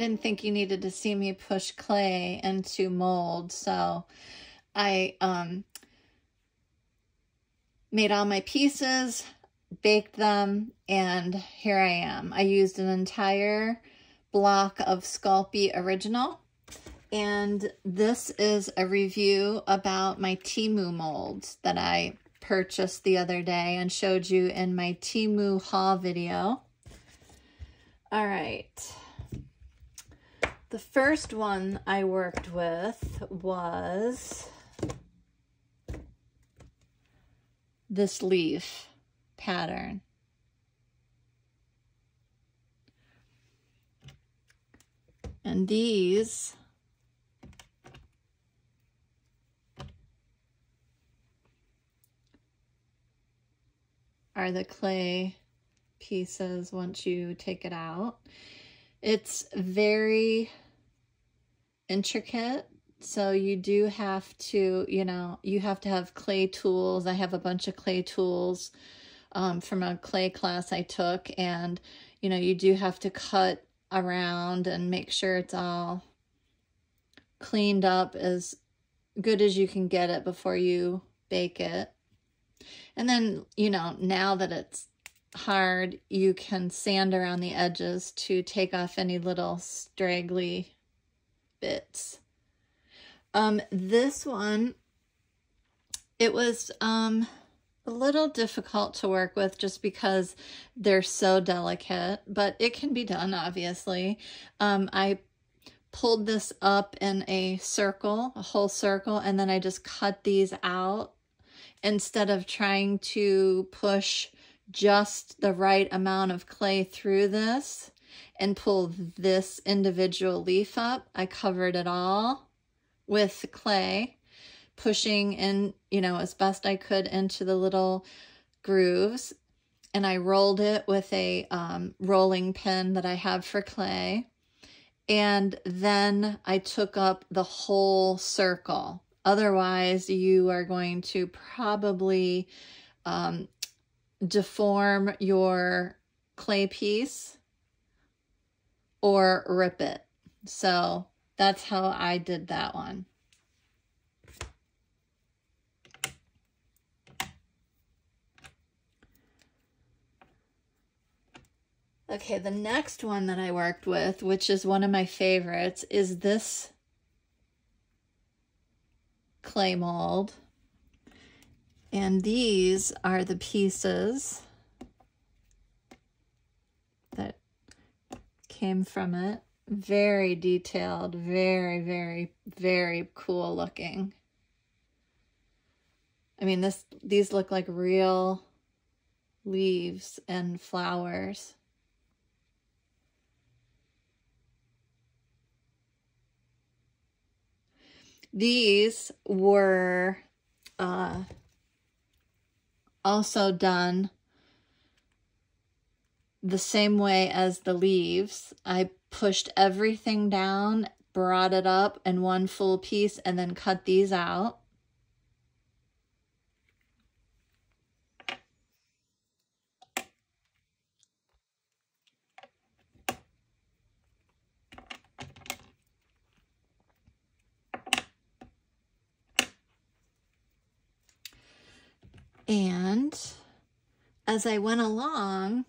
didn't think you needed to see me push clay into mold, so I made all my pieces, baked them, and here I am. I used an entire block of Sculpey Original, and this is a review about my Temu molds that I purchased the other day and showed you in my Temu haul video. All right. The first one I worked with was this leaf pattern. And these are the clay pieces once you take it out. It's very intricate, so you do have to, you have to have clay tools. I have a bunch of clay tools from a clay class I took, and you do have to cut around and make sure it's all cleaned up as good as you can get it before you bake it. And then, now that it's hard, you can sand around the edges to take off any little straggly bits. This one, it was a little difficult to work with just because they're so delicate, but it can be done, obviously. I pulled this up in a circle, a whole circle, and then I just cut these out instead of trying to push just the right amount of clay through this and pull this individual leaf up. I covered it all with clay, pushing in, as best I could into the little grooves. And I rolled it with a rolling pin that I have for clay. And then I took up the whole circle. Otherwise, you are going to probably deform your clay piece or rip it. So that's how I did that one. Okay, the next one that I worked with, which is one of my favorites, is this clay mold. And these are the pieces that came from it. Very detailed, very, very, very cool looking. I mean, these look like real leaves and flowers. These were also done the same way as the leaves. I pushed everything down, brought it up in one full piece, and then cut these out. And as I went along,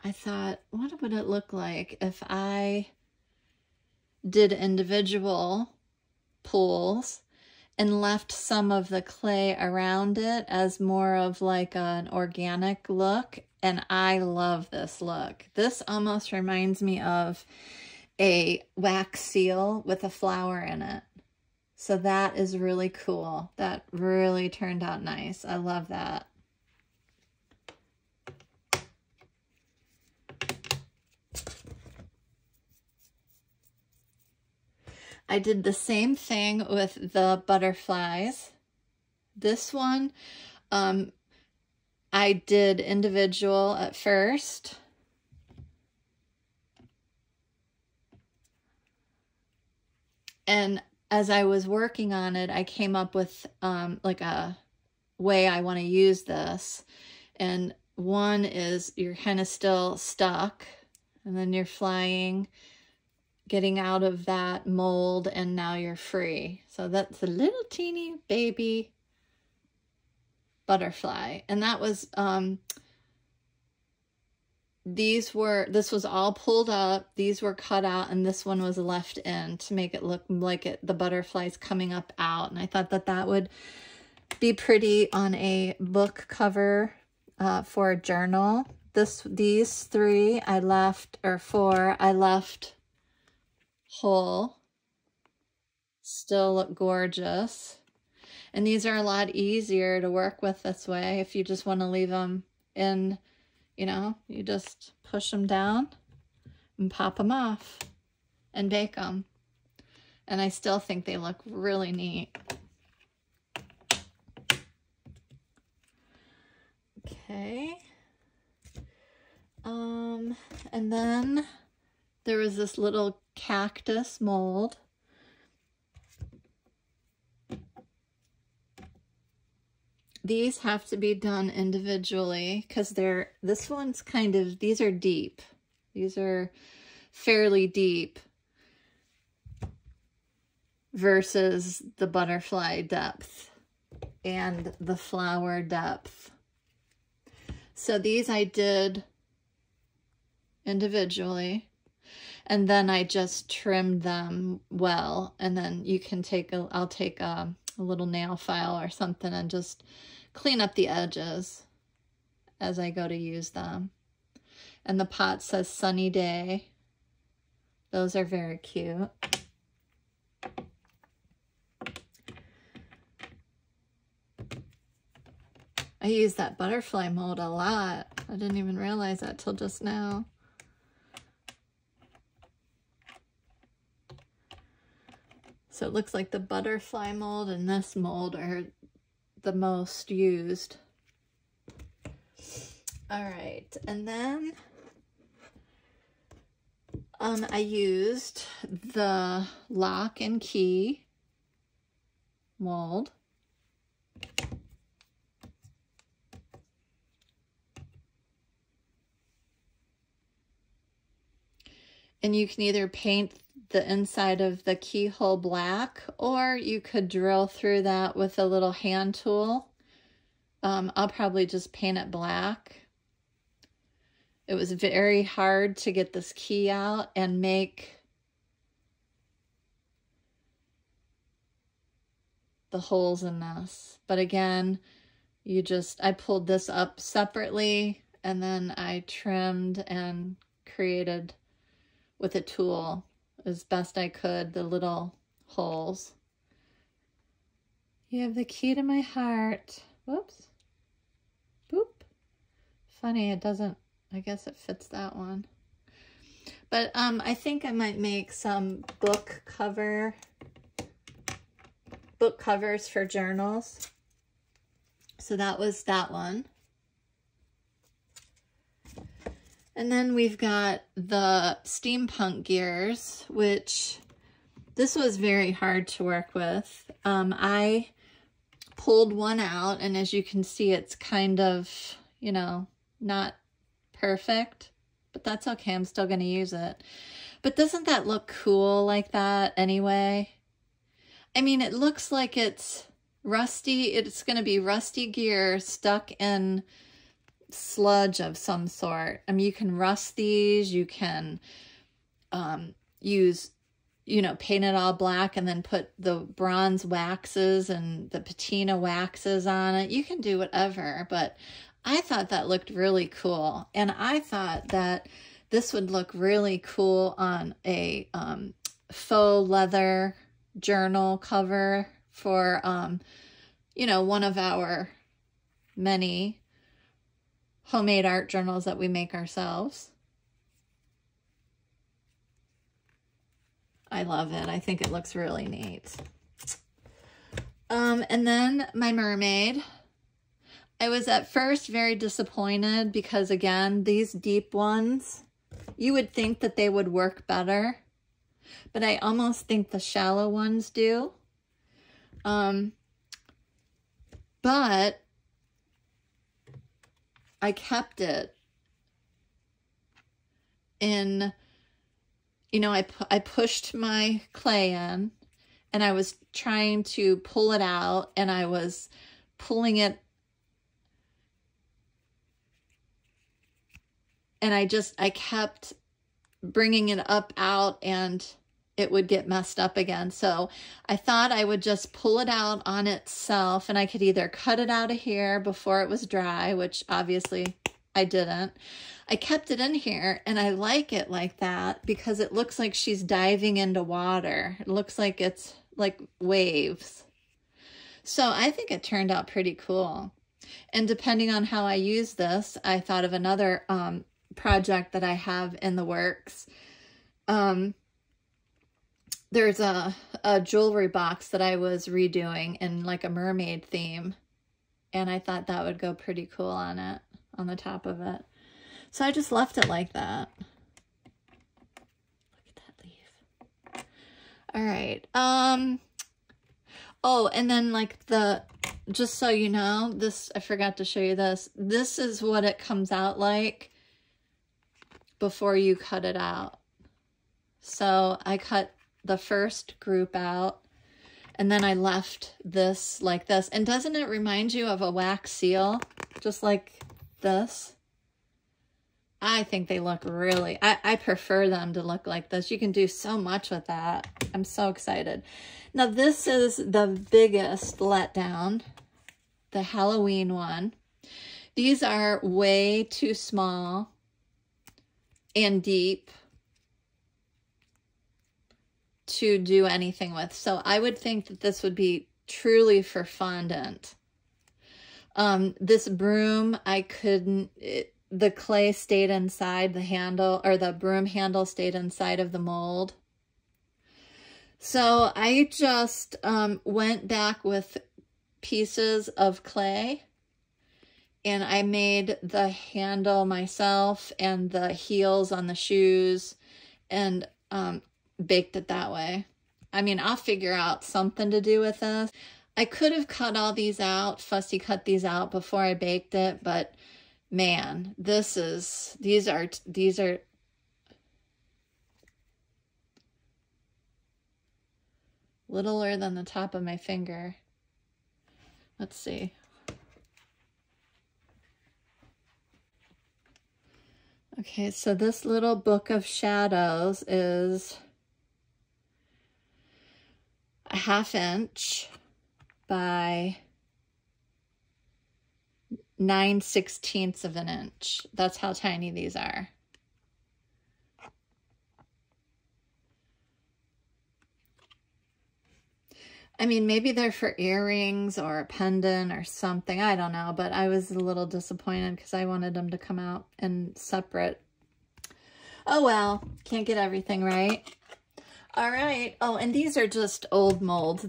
I thought, what would it look like if I did individual pulls and left some of the clay around it as more of like an organic look? And I love this look. This almost reminds me of a wax seal with a flower in it. So that is really cool. That really turned out nice. I love that. I did the same thing with the butterflies. This one, I did individual at first. And as I was working on it, I came up with like a way I want to use this. And one is you're kind of still stuck, and then you're flying getting out of that mold, and now you're free. So that's a little teeny baby butterfly. And that was, this was all pulled up, these were cut out, and this one was left in to make it look like the butterfly's coming up out. And I thought that that would be pretty on a book cover for a journal. These three I left, or four, I left whole. Still look gorgeous. And these are a lot easier to work with this way. If you just want to leave them in, you know, you just push them down and pop them off and bake them. And I still think they look really neat. Okay. And then there was this little cactus mold. These have to be done individually because this one's kind of, these are deep. These are fairly deep versus the butterfly depth and the flower depth. So these I did individually, and then I just trimmed them well. And then you can I'll take a little nail file or something and just clean up the edges as I go to use them. And the pot says sunny day. Those are very cute. I use that butterfly mold a lot. I didn't even realize that till just now. So it looks like the butterfly mold and this mold are the most used. All right, and then I used the lock and key mold. And you can either paint the inside of the keyhole black, or you could drill through that with a little hand tool. I'll probably just paint it black. It was very hard to get this key out and make the holes in this. But again, I pulled this up separately, and then I trimmed and created with a tool as best I could the little holes. You have the key to my heart. Whoops. Boop. Funny, it doesn't, I guess it fits that one. But I think I might make some book covers for journals. So that was that one. And then we've got the steampunk gears, which this was very hard to work with. I pulled one out, and as you can see, it's kind of, you know, not perfect, but that's okay. I'm still going to use it. But doesn't that look cool like that anyway? I mean, it looks like it's rusty. It's going to be rusty gear stuck in sludge of some sort. I mean, you can rust these, you can use, you know, paint it all black and then put the bronze waxes and the patina waxes on it. You can do whatever, but I thought that looked really cool. And I thought that this would look really cool on a faux leather journal cover for, you know, one of our many homemade art journals that we make ourselves. I love it. I think it looks really neat. And then my mermaid. I was at first very disappointed because, again, these deep ones, you would think that they would work better, but I almost think the shallow ones do. But I kept it in you know, I pushed my clay in and I was trying to pull it out, and I was pulling it, and I kept bringing it up out, and it would get messed up again. So I thought I would just pull it out on itself, and I could either cut it out of here before it was dry, which obviously I didn't. I kept it in here, and I like it like that because it looks like she's diving into water. It looks like it's like waves. So I think it turned out pretty cool. And depending on how I use this, I thought of another project that I have in the works. There's a jewelry box that I was redoing in like a mermaid theme, and I thought that would go pretty cool on it, on the top of it. So I just left it like that. Look at that leaf. All right. Oh, and then like just so you know, this, I forgot to show you this. This is what it comes out like before you cut it out. So I cut the first group out, and then I left this like this. And doesn't it remind you of a wax seal? Just like this. I think they look really, I prefer them to look like this. You can do so much with that. I'm so excited. Now this is the biggest letdown, the Halloween one. These are way too small and deep to do anything with. So I would think that this would be truly for fondant. This broom, I couldn't, the clay stayed inside the handle, or the broom handle stayed inside of the mold. So I just went back with pieces of clay, and I made the handle myself and the heels on the shoes, and baked it that way. I mean, I'll figure out something to do with this. I could have cut all these out, fussy cut these out before I baked it, but man, these are littler than the top of my finger. Let's see. Okay, so this little book of shadows is a 1/2 inch by 9/16 of an inch. That's how tiny these are. I mean, maybe they're for earrings or a pendant or something. I don't know, but I was a little disappointed because I wanted them to come out in separate. Oh well, can't get everything right. All right. Oh, and these are just old molds.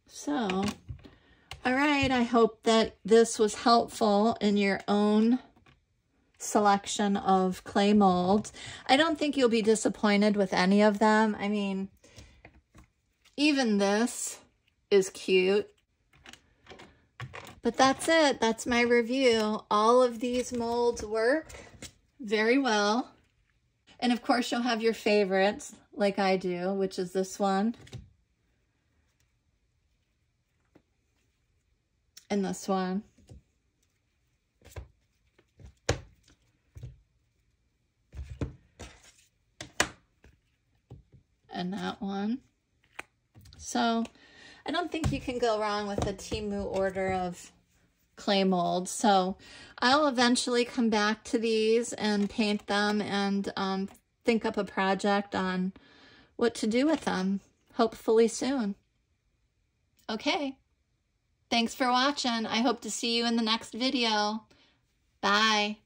So, all right, I hope that this was helpful in your own selection of clay molds. I don't think you'll be disappointed with any of them. I mean, even this is cute. But that's it. That's my review. All of these molds work very well. And of course, you'll have your favorites like I do, which is this one. And this one. And that one. So I don't think you can go wrong with a Temu order of clay molds. So I'll eventually come back to these and paint them and think up a project on what to do with them, hopefully soon. Okay. Thanks for watching. I hope to see you in the next video. Bye.